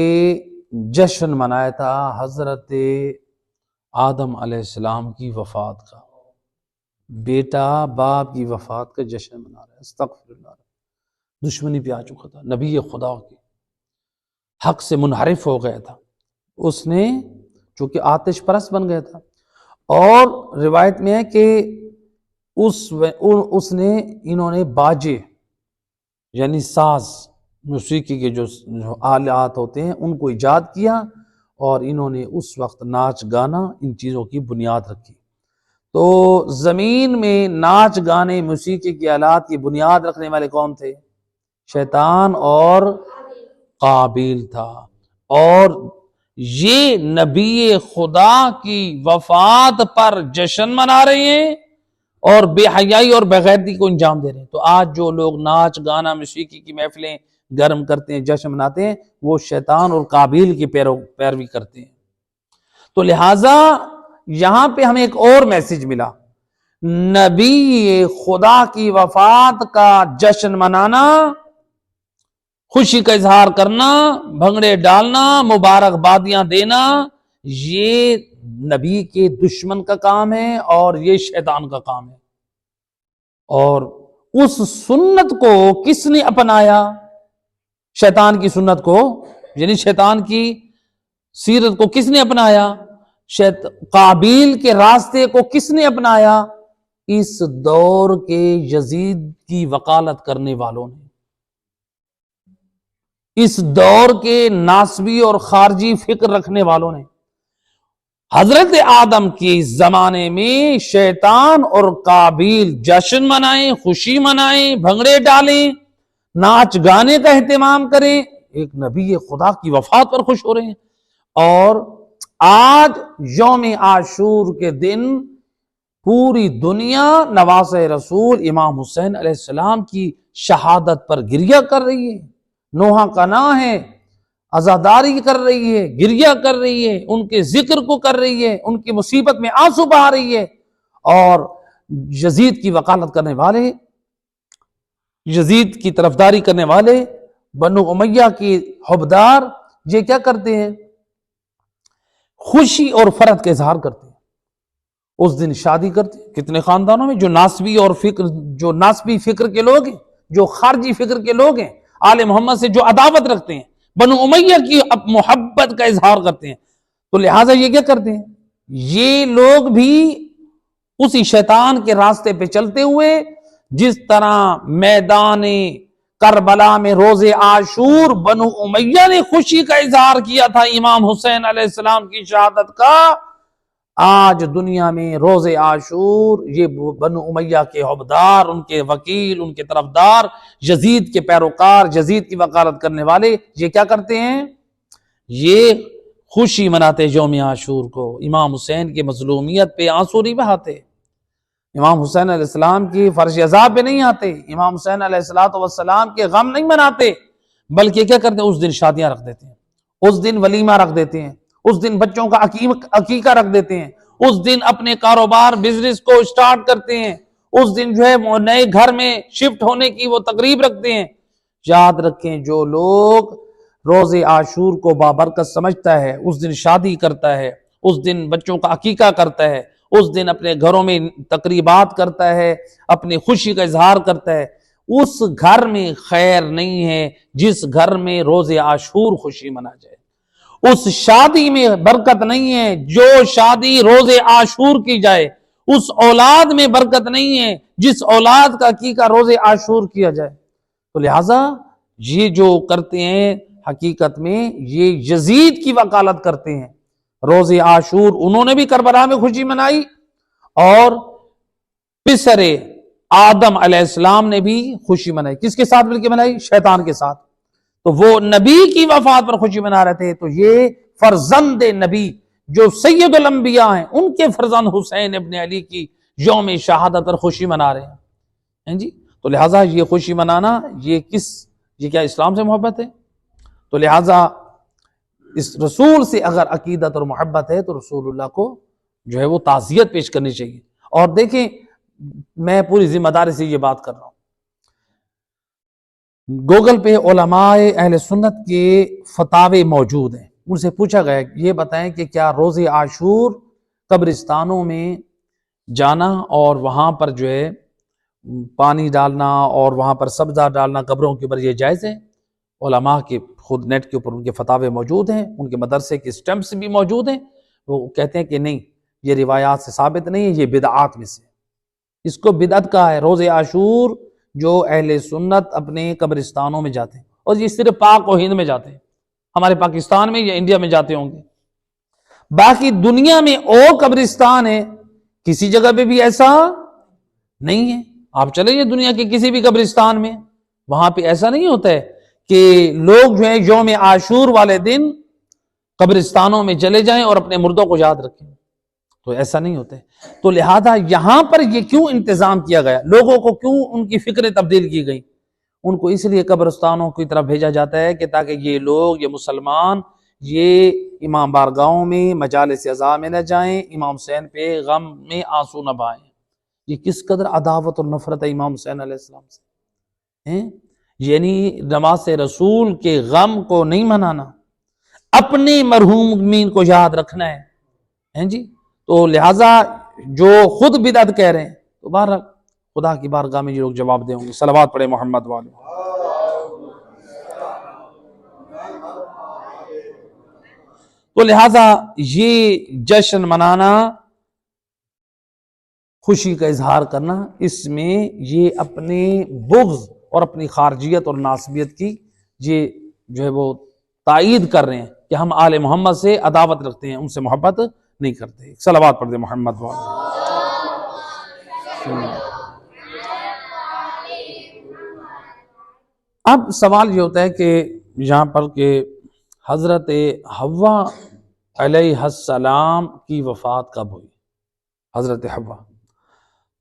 جشن منایا تھا حضرت آدم علیہ السلام کی وفات کا۔ بیٹا باپ کی وفات کا جشن منا رہا ہے، استغفر اللہ، دشمنی پہ آ چکا تھا، نبی خدا کی حق سے منحرف ہو گیا تھا، اس نے چونکہ آتش پرست بن گیا تھا، اور روایت میں ہے کہ انہوں نے باجے یعنی ساز موسیقی کے جو آلات ہوتے ہیں ان کو ایجاد کیا، اور انہوں نے اس وقت ناچ گانا ان چیزوں کی بنیاد رکھی۔ تو زمین میں ناچ گانے موسیقی کے آلات کی بنیاد رکھنے والے کون تھے؟ شیطان اور قابیل تھا، اور یہ نبی خدا کی وفات پر جشن منا رہے ہیں اور بے حیائی اور بغیرتی کو انجام دے رہے ہیں۔ تو آج جو لوگ ناچ گانا موسیقی کی محفلیں گرم کرتے ہیں، جشن مناتے ہیں، وہ شیطان اور قابیل کی پیروی کرتے ہیں۔ تو لہٰذا یہاں پہ ہمیں ایک اور میسج ملا، نبی خدا کی وفات کا جشن منانا، خوشی کا اظہار کرنا، بھنگڑے ڈالنا، مبارکبادیاں دینا، یہ نبی کے دشمن کا کام ہے اور یہ شیطان کا کام ہے۔ اور اس سنت کو کس نے اپنایا؟ شیطان کی سنت کو، یعنی شیطان کی سیرت کو کس نے اپنایا؟ قابیل کے راستے کو کس نے اپنایا؟ اس دور کے یزید کی وکالت کرنے والوں نے، اس دور کے ناسبی اور خارجی فکر رکھنے والوں نے۔ حضرت آدم کی زمانے میں شیطان اور قابیل جشن منائیں، خوشی منائیں، بھنگڑے ڈالیں، ناچ گانے کا اہتمام کریں، ایک نبی خدا کی وفات پر خوش ہو رہے ہیں۔ اور آج یوم عاشور کے دن پوری دنیا نواسہ رسول امام حسین علیہ السلام کی شہادت پر گریہ کر رہی ہے، نوحہ کنا ہے، عزاداری کر رہی ہے، گریہ کر رہی ہے، ان کے ذکر کو کر رہی ہے، ان کی مصیبت میں آنسو بہا رہی ہے۔ اور یزید کی وکالت کرنے والے، یزید کی طرفداری کرنے والے، بنو امیہ کی حبدار، یہ کیا کرتے ہیں؟ خوشی اور فرحت کا اظہار کرتے ہیں، اس دن شادی کرتے ہیں۔ کتنے خاندانوں میں جو ناسبی فکر کے لوگ ہیں، جو خارجی فکر کے لوگ ہیں، آل محمد سے جو عداوت رکھتے ہیں، بنو امیہ کی محبت کا اظہار کرتے ہیں، تو لہٰذا یہ کیا کرتے ہیں؟ یہ لوگ بھی اسی شیطان کے راستے پہ چلتے ہوئے، جس طرح میدان کربلا میں روز عاشور بنو امیہ نے خوشی کا اظہار کیا تھا امام حسین علیہ السلام کی شہادت کا، آج دنیا میں روز عاشور یہ بنو امیہ کے عہدیدار، ان کے وکیل، ان کے طرفدار، یزید کے پیروکار، یزید کی وکالت کرنے والے، یہ کیا کرتے ہیں؟ یہ خوشی مناتے یوم عاشور کو، امام حسین کی مظلومیت پہ آنسو نہیں بہاتے، امام حسین علیہ السلام کی فرش عذاب پہ نہیں آتے، امام حسین علیہ السلام کے غم نہیں مناتے، بلکہ کیا کرتے ہیں؟ اس دن شادیاں رکھ دیتے ہیں، اس دن ولیمہ رکھ دیتے ہیں، اس دن بچوں کا عقیقہ رکھ دیتے ہیں، اس دن اپنے کاروبار بزنس کو سٹارٹ کرتے ہیں، اس دن جو ہے نئے گھر میں شفٹ ہونے کی وہ تقریب رکھتے ہیں۔ یاد رکھیں، جو لوگ روز عاشور کو بابرکت سمجھتا ہے، اس دن شادی کرتا ہے، اس دن بچوں کا عقیقہ کرتا ہے، اس دن اپنے گھروں میں تقریبات کرتا ہے، اپنی خوشی کا اظہار کرتا ہے، اس گھر میں خیر نہیں ہے جس گھر میں روز عاشور خوشی منا جائے، اس شادی میں برکت نہیں ہے جو شادی روز عاشور کی جائے، اس اولاد میں برکت نہیں ہے جس اولاد کا عقیقہ روز عاشور کیا جائے۔ تو لہٰذا یہ جو کرتے ہیں حقیقت میں یہ یزید کی وکالت کرتے ہیں۔ روز عاشور انہوں نے بھی کربلا میں خوشی منائی، اور پسر آدم علیہ السلام نے بھی خوشی منائی۔ کس کے ساتھ مل کے منائی؟ شیطان کے ساتھ۔ تو وہ نبی کی وفات پر خوشی منا رہے تھے، تو یہ فرزند نبی جو سید الانبیاء ہیں، ان کے فرزند حسین ابن علی کی یوم شہادت پر خوشی منا رہے ہیں جی۔ تو لہٰذا یہ خوشی منانا یہ کیا اسلام سے محبت ہے؟ تو لہٰذا اس رسول سے اگر عقیدت اور محبت ہے تو رسول اللہ کو جو ہے وہ تعزیت پیش کرنی چاہیے۔ اور دیکھیں، میں پوری ذمہ داری سے یہ بات کر رہا ہوں، گوگل پہ علماء اہل سنت کے فتاوے موجود ہیں، ان سے پوچھا گیا یہ بتائیں کہ کیا روز عاشور قبرستانوں میں جانا اور وہاں پر جو ہے پانی ڈالنا اور وہاں پر سبزہ ڈالنا قبروں کے اوپر یہ جائز ہے؟ علماء کے خود نیٹ کے اوپر ان کے فتاوے موجود ہیں، ان کے مدرسے کے سٹیمپس بھی موجود ہیں، وہ کہتے ہیں کہ نہیں، یہ روایات سے ثابت نہیں ہے، یہ بدعات میں سے، اس کو بدعت کہا ہے۔ روز عاشور جو اہل سنت اپنے قبرستانوں میں جاتے ہیں، اور یہ صرف پاک و ہند میں جاتے ہیں، ہمارے پاکستان میں یا انڈیا میں جاتے ہوں گے، باقی دنیا میں اور قبرستان ہے، کسی جگہ پہ بھی ایسا نہیں ہے۔ آپ چلیں گے دنیا کے کسی بھی قبرستان میں، وہاں پہ ایسا نہیں ہوتا ہے کہ لوگ جو ہے یوم عاشور والے دن قبرستانوں میں چلے جائیں اور اپنے مردوں کو یاد رکھیں، تو ایسا نہیں ہوتا ہے۔ تو لہذا یہاں پر یہ کیوں انتظام کیا گیا، لوگوں کو کیوں ان کی فکریں تبدیل کی گئی؟ ان کو اس لیے قبرستانوں کی طرف بھیجا جاتا ہے کہ تاکہ یہ لوگ، یہ مسلمان، یہ امام بارگاہوں میں مجالس عزا میں نہ جائیں، امام حسین پہ غم میں آنسو نہ بہائیں۔ یہ کس قدر عداوت اور نفرت ہے امام حسین علیہ السلام سے، یعنی نماز رسول کے غم کو نہیں منانا، اپنے مرحومین کو یاد رکھنا ہے جی۔ تو لہٰذا جو خود بدعت کہہ رہے ہیں، تو بہرحال خدا کی بارگاہ میں یہ لوگ جواب دیں گے۔ صلوات پڑھے محمد والے۔ تو لہٰذا یہ جشن منانا، خوشی کا اظہار کرنا، اس میں یہ اپنے بغض اور اپنی خارجیت اور ناسبیت کی یہ جو ہے وہ تائید کر رہے ہیں کہ ہم آل محمد سے عداوت رکھتے ہیں، ان سے محبت نہیں کرتے۔ صلوات پڑھ دے محمد والے۔ اب سوال یہ ہوتا ہے کہ یہاں پر کہ حضرت حوا علیہ السلام کی وفات کب ہوئی؟ حضرت حوا،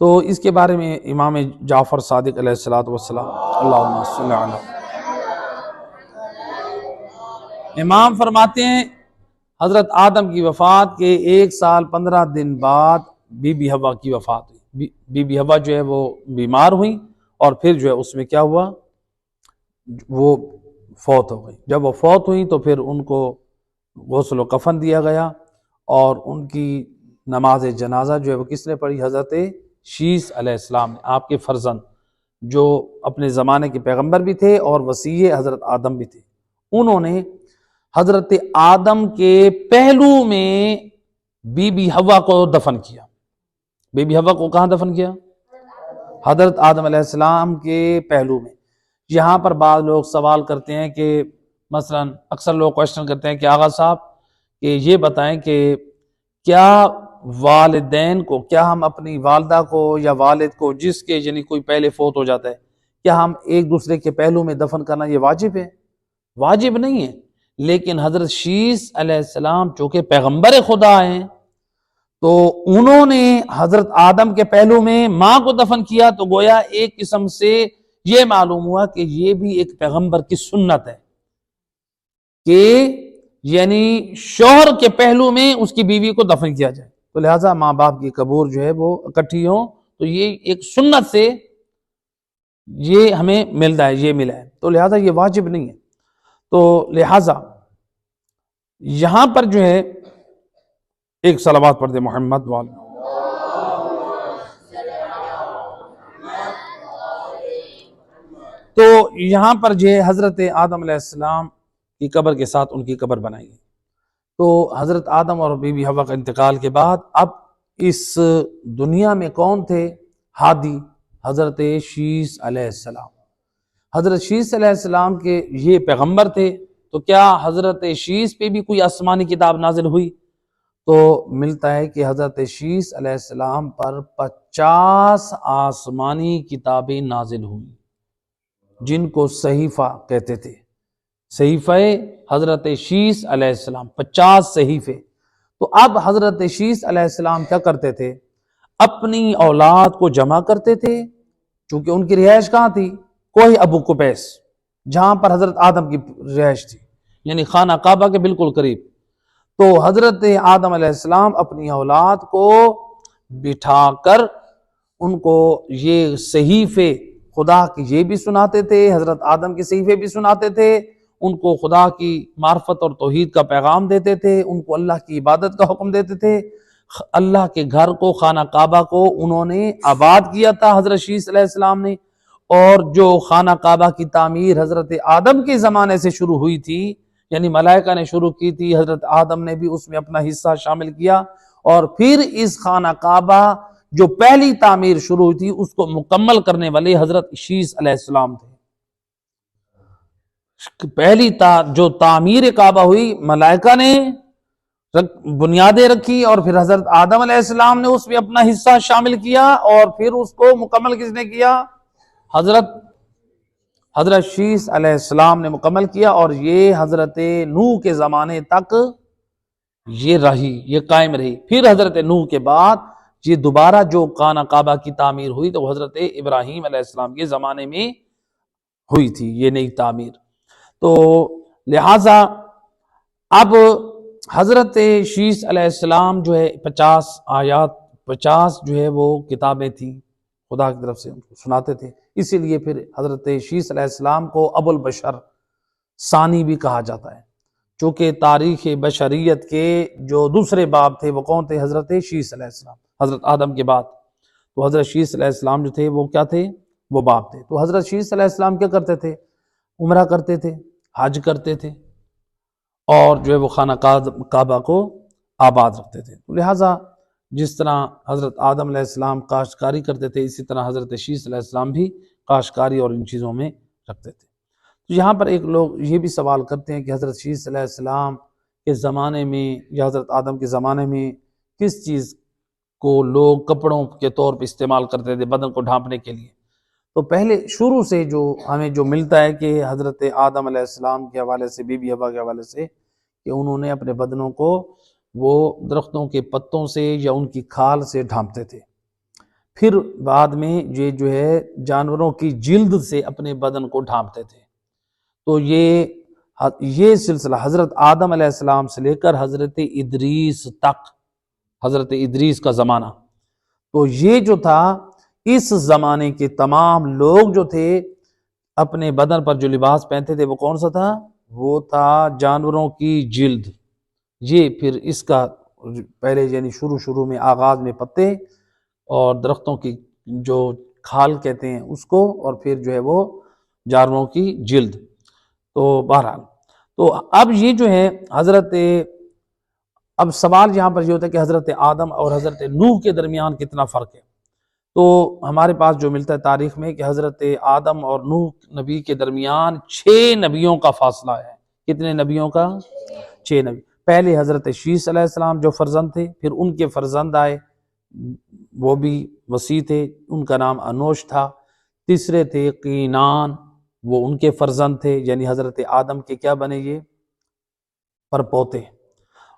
تو اس کے بارے میں امام جعفر صادق علیہ السلام، اللہم صلی علی، امام فرماتے ہیں حضرت آدم کی وفات کے 1 سال 15 دن بعد بی بی حوا کی وفات ہوئی۔ بی بی حوا جو ہے وہ بیمار ہوئی، اور پھر جو ہے اس میں کیا ہوا، وہ فوت ہو گئی۔ جب وہ فوت ہوئی تو پھر ان کو غسل و کفن دیا گیا، اور ان کی نماز جنازہ جو ہے وہ کس نے پڑھی؟ حضرت شیس علیہ السلام نے، آپ کے فرزند جو اپنے زمانے کے پیغمبر بھی تھے اور وصی حضرت آدم بھی تھے، انہوں نے حضرت آدم کے پہلو میں بی بی حوا کو دفن کیا۔ بی بی حوا کو کہاں دفن کیا؟ حضرت آدم علیہ السلام کے پہلو میں۔ یہاں پر بعض لوگ سوال کرتے ہیں کہ مثلا اکثر لوگ کوشچن کرتے ہیں کہ آغا صاحب کہ یہ بتائیں کہ کیا والدین کو، کیا ہم اپنی والدہ کو یا والد کو جس کے یعنی کوئی پہلے فوت ہو جاتا ہے، کیا ہم ایک دوسرے کے پہلو میں دفن کرنا یہ واجب ہے؟ واجب نہیں ہے، لیکن حضرت شیس علیہ السلام چونکہ پیغمبر خدا ہیں تو انہوں نے حضرت آدم کے پہلو میں ماں کو دفن کیا، تو گویا ایک قسم سے یہ معلوم ہوا کہ یہ بھی ایک پیغمبر کی سنت ہے کہ یعنی شوہر کے پہلو میں اس کی بیوی کو دفن کیا جائے، تو لہٰذا ماں باپ کی قبر جو ہے وہ اکٹھی ہوں، تو یہ ایک سنت سے یہ ہمیں ملتا ہے، یہ ملا ہے، تو لہٰذا یہ واجب نہیں ہے۔ تو لہٰذا یہاں پر جو ہے ایک صلوات پڑھ دے محمد والا۔ تو یہاں پر جو ہے حضرت آدم علیہ السلام کی قبر کے ساتھ ان کی قبر بنائی گئی۔ تو حضرت آدم اور بی بی حوا کا انتقال کے بعد اب اس دنیا میں کون تھے ہادی؟ حضرت شیس علیہ السلام۔ حضرت شیس علیہ السلام کے یہ پیغمبر تھے، تو کیا حضرت شیس پہ بھی کوئی آسمانی کتاب نازل ہوئی؟ تو ملتا ہے کہ حضرت شیس علیہ السلام پر 50 آسمانی کتابیں نازل ہوئی جن کو صحیفہ کہتے تھے، صحیفہ حضرت شیس علیہ السلام، 50 صحیفے۔ تو اب حضرت شیس علیہ السلام کیا کرتے تھے؟ اپنی اولاد کو جمع کرتے تھے، چونکہ ان کی رہائش کہاں تھی؟ کوہ ابو قبیس، جہاں پر حضرت آدم کی رہائش تھی، یعنی خانہ کعبہ کے بالکل قریب۔ تو حضرت آدم علیہ السلام اپنی اولاد کو بٹھا کر ان کو یہ صحیفے خدا کی یہ بھی سناتے تھے، حضرت آدم کے صحیفے بھی سناتے تھے، ان کو خدا کی معرفت اور توحید کا پیغام دیتے تھے، ان کو اللہ کی عبادت کا حکم دیتے تھے۔ اللہ کے گھر کو، خانہ کعبہ کو انہوں نے آباد کیا تھا حضرت شیس علیہ السلام نے، اور جو خانہ کعبہ کی تعمیر حضرت آدم کے زمانے سے شروع ہوئی تھی، یعنی ملائکہ نے شروع کی تھی، حضرت آدم نے بھی اس میں اپنا حصہ شامل کیا، اور پھر اس خانہ کعبہ جو پہلی تعمیر شروع ہوئی تھی اس کو مکمل کرنے والے حضرت شیس علیہ السلام تھے۔ پہلی جو تعمیر کعبہ ہوئی ملائکہ نے بنیادیں رکھی، اور پھر حضرت آدم علیہ السلام نے اس میں اپنا حصہ شامل کیا، اور پھر اس کو مکمل کس نے کیا؟ حضرت شیس علیہ السلام نے مکمل کیا، اور یہ حضرت نوح کے زمانے تک یہ رہی، یہ قائم رہی۔ پھر حضرت نوح کے بعد یہ دوبارہ جو خانہ کعبہ کی تعمیر ہوئی تو حضرت ابراہیم علیہ السلام کے زمانے میں ہوئی تھی یہ نئی تعمیر۔ تو لہٰذا اب حضرت شیس علیہ السلام جو ہے 50 آیات، 50 جو ہے وہ کتابیں تھیں خدا کی طرف سے، ان کو سناتے تھے، اسی لیے پھر حضرت شیس علیہ السلام کو ابو البشر ثانی بھی کہا جاتا ہے، چونکہ تاریخ بشریت کے جو دوسرے باب تھے وہ کون تھے؟ حضرت شیس علیہ السلام، حضرت آدم کے بعد۔ تو حضرت شیس علیہ السلام جو تھے وہ کیا تھے؟ وہ باب تھے۔ تو حضرت شیس علیہ السلام کیا کرتے تھے؟ عمرہ کرتے تھے، حج کرتے تھے، اور جو ہے وہ خانہ کعبہ کو آباد رکھتے تھے۔ تو لہٰذا جس طرح حضرت آدم علیہ السلام کاشتکاری کرتے تھے، اسی طرح حضرت شیس علیہ السلام بھی کاشتکاری اور ان چیزوں میں رکھتے تھے۔ تو یہاں پر ایک لوگ یہ بھی سوال کرتے ہیں کہ حضرت شیس علیہ السلام کے زمانے میں یا حضرت آدم کے زمانے میں کس چیز کو لوگ کپڑوں کے طور پہ استعمال کرتے تھے بدن کو ڈھانپنے کے لیے؟ تو پہلے شروع سے جو ہمیں جو ملتا ہے کہ حضرت آدم علیہ السلام کے حوالے سے، بی بی حوا کے حوالے سے، کہ انہوں نے اپنے بدنوں کو وہ درختوں کے پتوں سے یا ان کی کھال سے ڈھانپتے تھے، پھر بعد میں یہ جو ہے جانوروں کی جلد سے اپنے بدن کو ڈھانپتے تھے۔ تو یہ سلسلہ حضرت آدم علیہ السلام سے لے کر حضرت ادریس تک، حضرت ادریس کا زمانہ، تو یہ جو تھا اس زمانے کے تمام لوگ جو تھے اپنے بدن پر جو لباس پہنتے تھے وہ کون سا تھا؟ وہ تھا جانوروں کی جلد۔ یہ پھر اس کا پہلے یعنی شروع میں آغاز میں پتے اور درختوں کی جو کھال کہتے ہیں اس کو، اور پھر جو ہے وہ جانوروں کی جلد۔ تو بہرحال تو اب یہ جو ہے اب سوال یہاں پر یہ ہوتا ہے کہ حضرت آدم اور حضرت نوح کے درمیان کتنا فرق ہے؟ تو ہمارے پاس جو ملتا ہے تاریخ میں کہ حضرت آدم اور نوح نبی کے درمیان 6 نبیوں کا فاصلہ ہے۔ کتنے نبیوں کا؟ 6 نبی۔ پہلے حضرت شیس علیہ السلام جو فرزند تھے، پھر ان کے فرزند آئے، وہ بھی وسیع تھے، ان کا نام انوش تھا۔ تیسرے تھے قینان، وہ ان کے فرزند تھے، یعنی حضرت آدم کے کیا بنے؟ یہ پرپوتے۔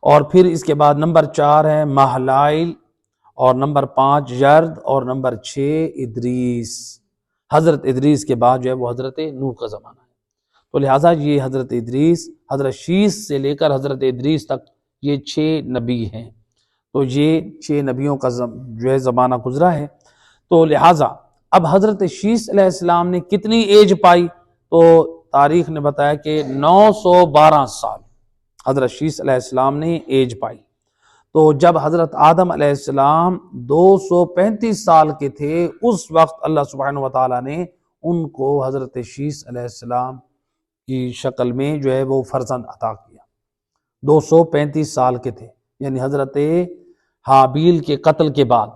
اور پھر اس کے بعد نمبر 4 ہے مہلائل، اور نمبر 5 یرد، اور نمبر 6 ادریس۔ حضرت ادریس کے بعد جو ہے وہ حضرت نوح کا زمانہ ہے۔ تو لہٰذا یہ حضرت ادریس، حضرت شیس سے لے کر حضرت ادریس تک یہ 6 نبی ہیں۔ تو یہ 6 نبیوں کا جو ہے زمانہ گزرا ہے۔ تو لہٰذا اب حضرت شیس علیہ السلام نے کتنی ایج پائی؟ تو تاریخ نے بتایا کہ 912 سال حضرت شیس علیہ السلام نے ایج پائی۔ تو جب حضرت آدم علیہ السلام 235 سال کے تھے، اس وقت اللہ سبحانہ وتعالیٰ نے ان کو حضرت شیس علیہ السلام کی شکل میں جو ہے وہ فرزند عطا کیا۔ 235 سال کے تھے، یعنی حضرت حابیل کے قتل کے بعد۔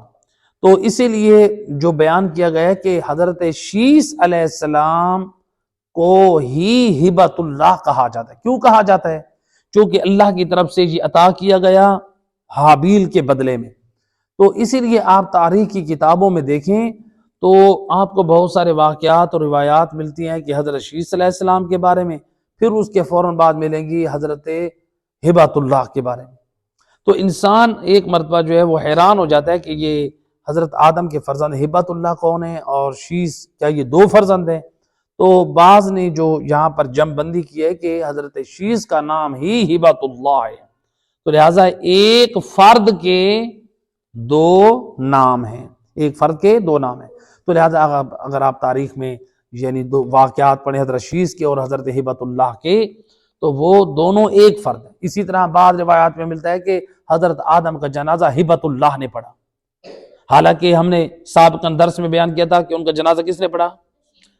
تو اسی لیے جو بیان کیا گیا ہے کہ حضرت شیس علیہ السلام کو ہی ہبۃ اللہ کہا جاتا ہے۔ کیوں کہا جاتا ہے؟ چونکہ اللہ کی طرف سے یہ عطا کیا گیا حابیل کے بدلے میں۔ تو اسی لیے آپ تاریخ کی کتابوں میں دیکھیں تو آپ کو بہت سارے واقعات اور روایات ملتی ہیں کہ حضرت شیس علیہ السلام کے بارے میں، پھر اس کے فوراً بعد ملیں گی حضرت ہبۃ اللہ کے بارے میں۔ تو انسان ایک مرتبہ جو ہے وہ حیران ہو جاتا ہے کہ یہ حضرت آدم کے فرزند ہبۃ اللہ کون ہیں اور شیس، کیا یہ 2 فرزند ہیں؟ تو بعض نے جو یہاں پر جمع بندی کی ہے کہ حضرت شیس کا نام ہی ہبۃ اللہ ہے، تو لہٰذا ایک فرد کے 2 نام ہیں، ایک فرد کے 2 نام ہیں۔ تو لہٰذا اگر آپ تاریخ میں یعنی 2 واقعات پڑھیں حضرت شیس کے اور حضرت ہبۃ اللہ کے، تو وہ دونوں ایک فرد ہیں۔ اسی طرح بعض روایات میں ملتا ہے کہ حضرت آدم کا جنازہ ہبۃ اللہ نے پڑھا، حالانکہ ہم نے سابقاً درس میں بیان کیا تھا کہ ان کا جنازہ کس نے پڑھا؟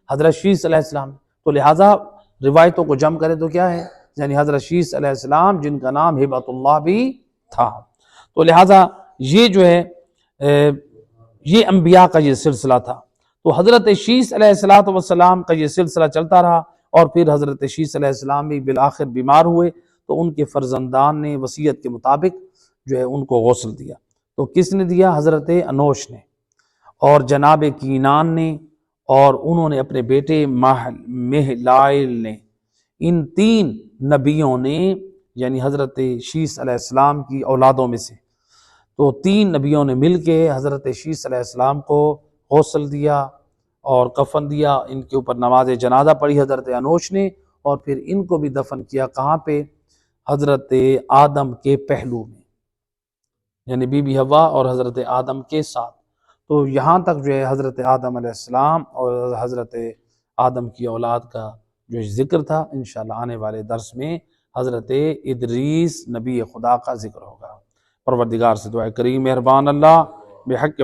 حضرت شیس علیہ السلام۔ تو لہٰذا روایتوں کو جمع کریں تو کیا ہے؟ یعنی حضرت شیس علیہ السلام جن کا نام ہبۃ اللہ بھی تھا۔ تو لہٰذا یہ جو ہے یہ انبیاء کا یہ سلسلہ تھا۔ تو حضرت شیس علیہ السلام کا یہ سلسلہ چلتا رہا، اور پھر حضرت شیس علیہ السلام بھی بالآخر بیمار ہوئے، تو ان کے فرزندان نے وصیت کے مطابق جو ہے ان کو غسل دیا۔ تو کس نے دیا؟ حضرت انوش نے، اور جناب کینان نے، اور انہوں نے اپنے بیٹے مہلائل نے۔ ان 3 نبیوں نے، یعنی حضرت شیس علیہ السلام کی اولادوں میں سے، تو 3 نبیوں نے مل کے حضرت شیس علیہ السلام کو غسل دیا اور کفن دیا، ان کے اوپر نماز جنازہ پڑھی حضرت انوش نے، اور پھر ان کو بھی دفن کیا کہاں پہ؟ حضرت آدم کے پہلو میں، یعنی بی بی حوا اور حضرت آدم کے ساتھ۔ تو یہاں تک جو ہے حضرت آدم علیہ السلام اور حضرت آدم کی اولاد کا جو ذکر تھا۔ انشاءاللہ آنے والے درس میں حضرت ادریس نبی خدا کا ذکر ہوگا۔ پروردگار سے دعا کریں، مہربان اللہ بحق